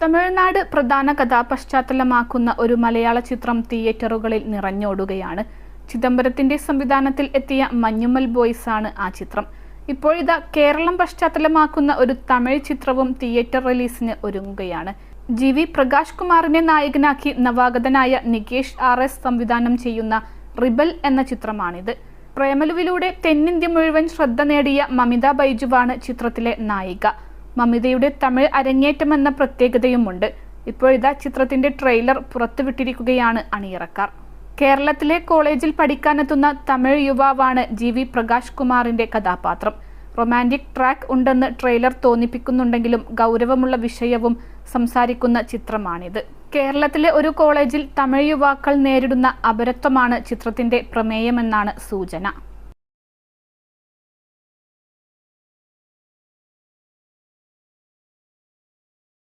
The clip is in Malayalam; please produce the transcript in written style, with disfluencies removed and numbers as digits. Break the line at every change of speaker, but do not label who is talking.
തമിഴ്നാട് പ്രധാന കഥാപശ്ചാത്തലമാക്കുന്ന ഒരു മലയാള ചിത്രം തിയേറ്ററുകളിൽ നിറഞ്ഞോടുകയാണ്. ചിദംബരത്തിന്റെ സംവിധാനത്തിൽ എത്തിയ മഞ്ഞുമൽ ബോയ്സ് ആണ് ആ ചിത്രം. ഇപ്പോഴിതാ കേരളം പശ്ചാത്തലമാക്കുന്ന ഒരു തമിഴ് ചിത്രവും തിയേറ്റർ റിലീസിന് ഒരുങ്ങുകയാണ്. GV പ്രകാശ് കുമാറിനെ നായകനാക്കി നവാഗതനായ നികേഷ് RS സംവിധാനം ചെയ്യുന്ന റിബൽ എന്ന ചിത്രമാണിത്. പ്രേമലുവിലൂടെ തെന്നിന്ത്യ മുഴുവൻ ശ്രദ്ധ നേടിയ മമിത ബൈജുവാണ് ചിത്രത്തിലെ നായിക. മമിതയുടെ തമിഴ് അരങ്ങേറ്റമെന്ന പ്രത്യേകതയുമുണ്ട്. ഇപ്പോഴിതാ ചിത്രത്തിന്റെ ട്രെയിലർ പുറത്തുവിട്ടിരിക്കുകയാണ് അണിയറക്കാർ. കേരളത്തിലെ കോളേജിൽ പഠിക്കാനെത്തുന്ന തമിഴ് യുവാവാണ് GV പ്രകാശ് കുമാറിന്റെ കഥാപാത്രം. റൊമാൻറ്റിക് ട്രാക്ക് ഉണ്ടെന്ന് ട്രെയിലർ തോന്നിപ്പിക്കുന്നുണ്ടെങ്കിലും ഗൗരവമുള്ള വിഷയവും സംസാരിക്കുന്ന ചിത്രമാണിത്. കേരളത്തിലെ ഒരു കോളേജിൽ തമിഴ് യുവാക്കൾ നേരിടുന്ന അപരത്വമാണ് ചിത്രത്തിന്റെ പ്രമേയമെന്നാണ് സൂചന.